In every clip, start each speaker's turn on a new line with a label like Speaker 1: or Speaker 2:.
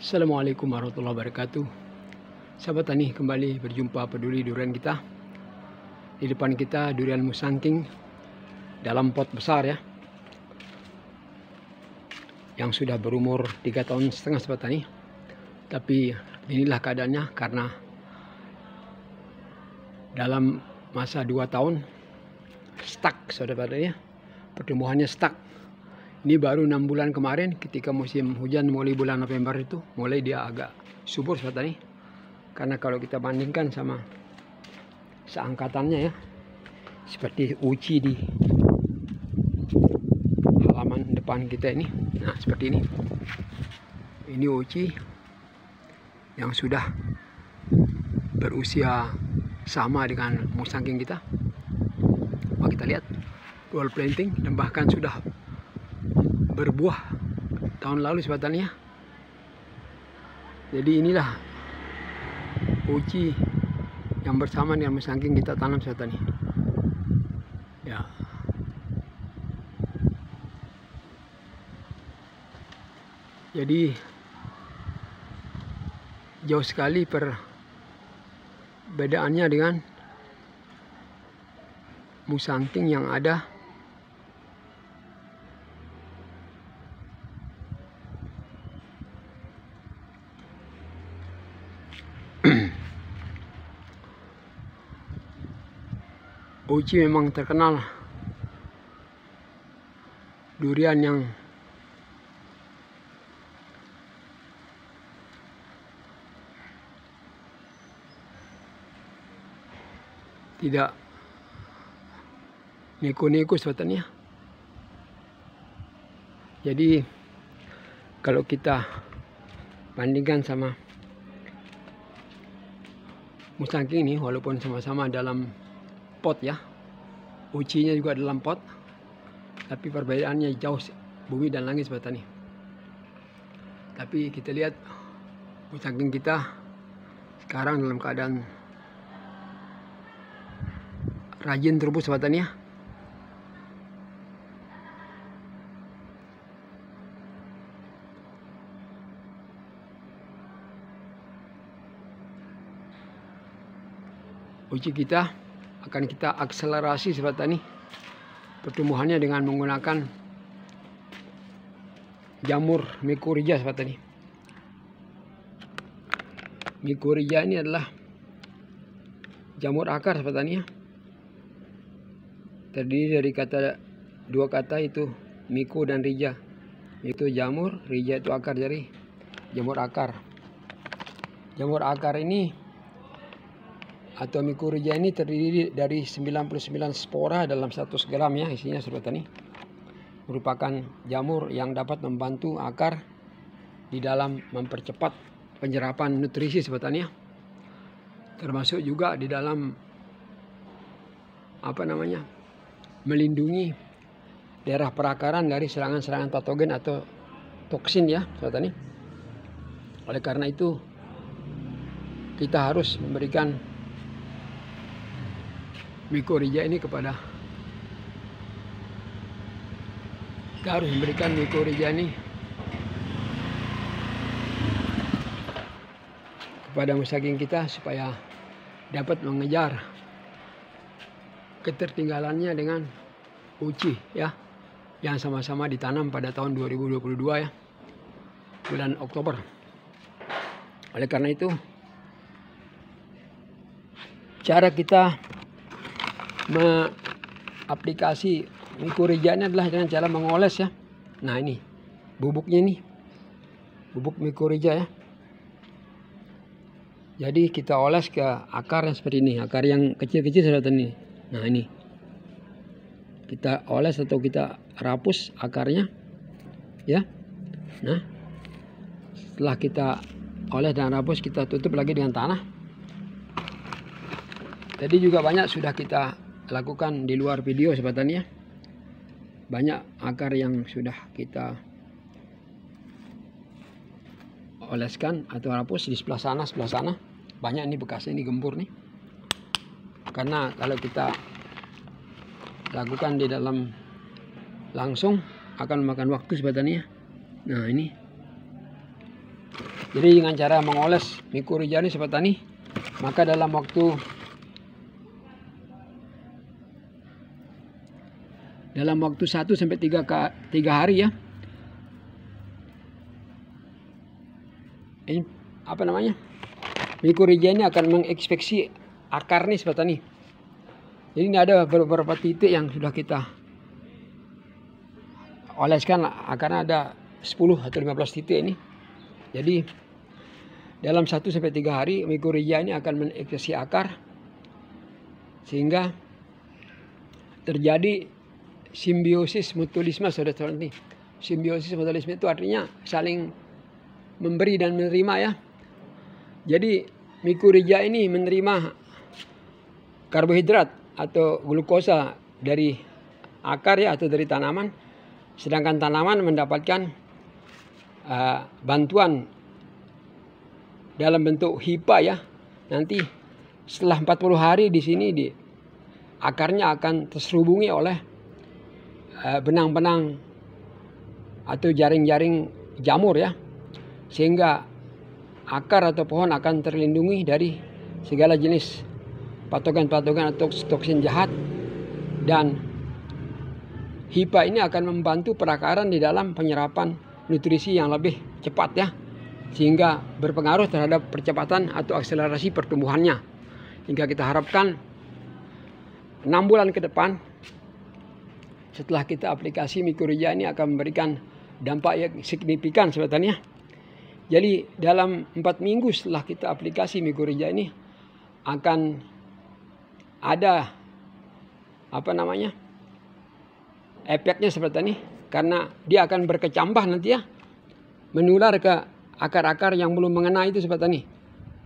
Speaker 1: Assalamualaikum warahmatullahi wabarakatuh. Sahabat tani, kembali berjumpa peduli durian kita. Di depan kita durian musangking dalam pot besar ya, yang sudah berumur 3,5 tahun sahabat tani. Tapi inilah keadaannya, karena dalam masa 2 tahun stuck sahabat tani ya, pertumbuhannya stuck. Ini baru 6 bulan kemarin ketika musim hujan mulai bulan November itu mulai dia agak subur sahabat tani. Karena kalau kita bandingkan sama seangkatannya ya, seperti uci di halaman depan kita ini. Nah seperti ini. Ini uci yang sudah berusia sama dengan musangking kita. Coba kita lihat dual planting dan bahkan sudah berbuah tahun lalu sahabat tani ya. Jadi inilah uci yang bersama dengan musangking kita tanam sahabat tani ya. Jadi jauh sekali perbedaannya dengan musangking yang ada uci memang terkenal durian yang tidak neko-neko sahabat tani ya. Jadi kalau kita bandingkan sama musangking ini, walaupun sama-sama dalam pot ya, ucinya juga dalam pot, tapi perbedaannya jauh bumi dan langit sahabat tani. Tapi kita lihat musangking kita sekarang dalam keadaan rajin tumbuh sahabat tani ya. Uci kita akan kita akselerasi sahabat tani pertumbuhannya dengan menggunakan jamur mycorrhiza sahabat tani. Mycorrhiza ini adalah jamur akar sahabat tani ya. Terdiri dari dua kata itu myco dan rhiza. Itu jamur, rhiza itu akar, dari jamur akar. Jamur akar ini atau mycorrhiza ini terdiri dari 99 spora dalam 100 gram ya isinya sahabat tani. Merupakan jamur yang dapat membantu akar di dalam mempercepat penyerapan nutrisi sahabat tani ya. Termasuk juga di dalam melindungi daerah perakaran dari serangan-serangan patogen atau toksin ya sahabat tani. Oleh karena itu kita harus memberikan mycorrhiza ini kepada musangking kita supaya dapat mengejar ketertinggalannya dengan uci ya, yang sama-sama ditanam pada tahun 2022 ya, bulan Oktober. Oleh karena itu cara kita aplikasi mycorrhiza ini adalah dengan cara mengoles ya. Nah ini bubuknya, ini bubuk mycorrhiza ya. Jadi kita oles ke akar yang seperti ini, akar yang kecil-kecil sahabat tani. Nah ini kita oles atau kita rapus akarnya ya. Nah setelah kita oles dan rapus, kita tutup lagi dengan tanah. Jadi juga banyak sudah kita lakukan di luar video sahabat tani ya. Banyak akar yang sudah kita oleskan atau rapus di sebelah sana. Banyak ini bekasnya, ini gembur nih. Karena kalau kita lakukan di dalam langsung akan memakan waktu sahabat tani ya. Nah ini Jadi dengan cara mengoles mikorizia ini sobat tani, maka dalam waktu 1 sampai 3 hari ya. Ini apa namanya? Mikorizia ini akan menginfeksi akar nih sobat tani. Jadi ini ada beberapa titik yang sudah kita oleskan, akarnya ada 10 atau 15 titik ini. Jadi dalam 1 sampai 3 hari mikorizia ini akan menginfeksi akar sehingga terjadi simbiosis mutualisme saudara-saudara ini. Simbiosis mutualisme itu artinya saling memberi dan menerima ya. Jadi mikorizia ini menerima karbohidrat atau glukosa dari akar ya, atau dari tanaman, sedangkan tanaman mendapatkan bantuan dalam bentuk HIPA ya. Nanti setelah 40 hari di sini akarnya akan terserubungi oleh benang-benang atau jaring-jaring jamur ya, sehingga akar atau pohon akan terlindungi dari segala jenis patogen-patogen atau toksin jahat, dan HIPA ini akan membantu perakaran di dalam penyerapan nutrisi yang lebih cepat ya, sehingga berpengaruh terhadap percepatan atau akselerasi pertumbuhannya. Hingga kita harapkan 6 bulan ke depan setelah kita aplikasi mikorizia ini akan memberikan dampak yang signifikan sobat tani ya. Jadi dalam 4 minggu setelah kita aplikasi mikorizia ini akan ada efeknya sobat tani, karena dia akan berkecambah nanti ya, menular ke akar-akar yang belum mengena itu sobat tani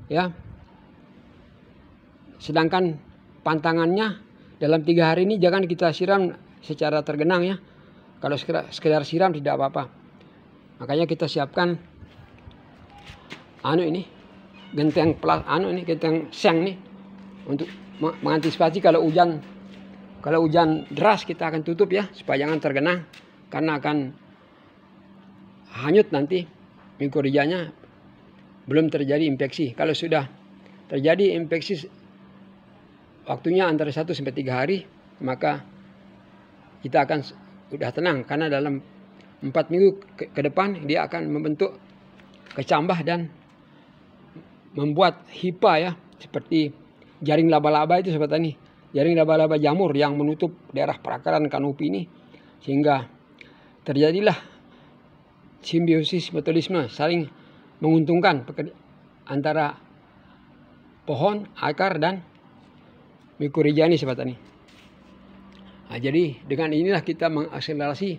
Speaker 1: ya. Sedangkan pantangannya dalam 3 hari ini jangan kita siram secara tergenang ya. Kalau sekedar siram tidak apa-apa. Makanya kita siapkan genteng seng nih untuk mengantisipasi kalau hujan deras kita akan tutup ya, supaya jangan tergenang, karena akan hanyut nanti mikorizianya, belum terjadi infeksi. Kalau sudah terjadi infeksi waktunya antara 1 sampai 3 hari, maka kita akan sudah tenang, karena dalam 4 minggu ke depan dia akan membentuk kecambah dan membuat HIPA ya, seperti jaring laba-laba itu sobat tani, jaring laba-laba jamur yang menutup daerah perakaran kanopi ini, sehingga terjadilah simbiosis mutualisme, saling menguntungkan antara pohon, akar, dan mikorizia ini sobat tani. Nah, jadi dengan inilah kita mengakselerasi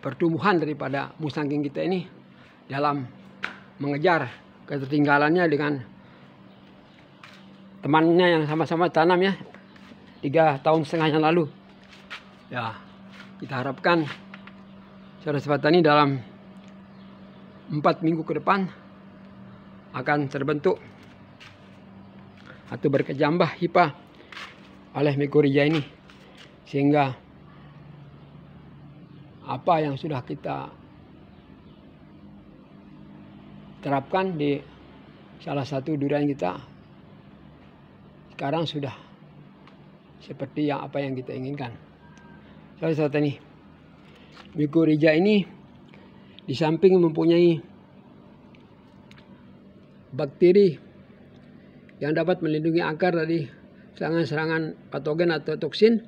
Speaker 1: pertumbuhan daripada musangking kita ini dalam mengejar ketertinggalannya dengan temannya yang sama-sama tanam ya 3,5 tahun yang lalu. Ya, kita harapkan saudara-saudara tani dalam 4 minggu ke depan akan terbentuk atau berkecambah HIPA oleh mikorizia ini, sehingga apa yang sudah kita terapkan di salah satu durian kita sekarang sudah seperti apa yang kita inginkan. Saudara-saudara tani, mikorizia ini di samping mempunyai bakteri yang dapat melindungi akar dari serangan-serangan patogen atau toksin,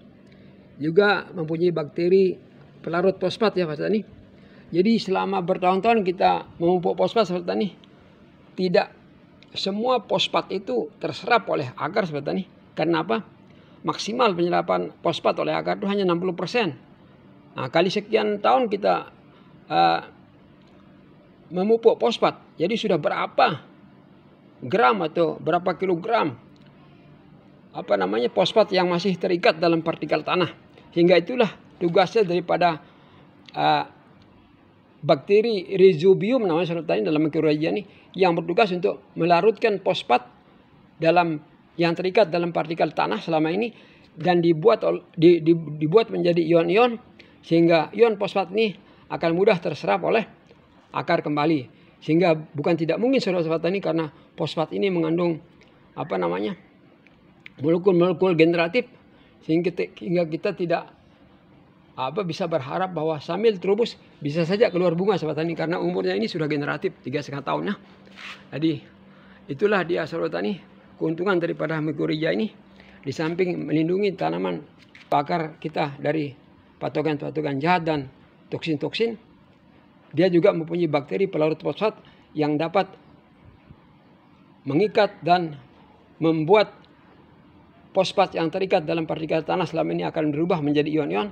Speaker 1: juga mempunyai bakteri pelarut fosfat ya Pak Tani. Jadi selama bertahun-tahun kita memupuk fosfat Pak Tani, tidak semua fosfat itu terserap oleh akar Pak Tani. Karena apa? Maksimal penyerapan fosfat oleh akar itu hanya 60%. Nah, kali sekian tahun kita memupuk fosfat, jadi sudah berapa gram atau berapa kilogram fosfat yang masih terikat dalam partikel tanah. Hingga itulah tugasnya daripada bakteri rhizobium namanya saudara tani dalam mikorizia ini, yang bertugas untuk melarutkan fosfat yang terikat dalam partikel tanah selama ini, dan dibuat menjadi ion-ion, sehingga ion fosfat ini akan mudah terserap oleh akar kembali. Sehingga bukan tidak mungkin saudara-saudara petani, karena fosfat ini mengandung molekul-molekul generatif, sehingga kita tidak bisa berharap bahwa sambil terubus bisa saja keluar bunga sahabat tani, karena umurnya ini sudah generatif 3,5 tahun. Jadi itulah dia sahabat tani, keuntungan daripada mikorrhiza ini. Di samping melindungi tanaman akar kita dari patogen-patogen jahat dan toksin-toksin, dia juga mempunyai bakteri pelarut fosfat yang dapat mengikat dan membuat fosfat yang terikat dalam partikel tanah selama ini akan berubah menjadi ion-ion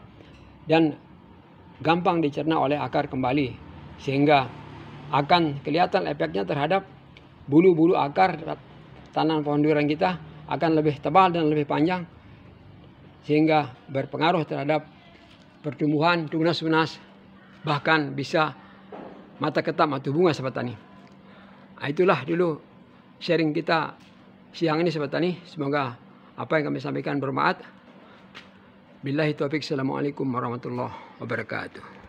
Speaker 1: dan gampang dicerna oleh akar kembali, sehingga akan kelihatan efeknya terhadap bulu-bulu akar tanaman pohon durian kita akan lebih tebal dan lebih panjang, sehingga berpengaruh terhadap pertumbuhan tunas-tunas, bahkan bisa mata ketam atau bunga sahabat tani. Nah, itulah dulu sharing kita siang ini sahabat tani. Semoga apa yang kami sampaikan bermanfaat. Billahi taufik. Assalamualaikum warahmatullahi wabarakatuh.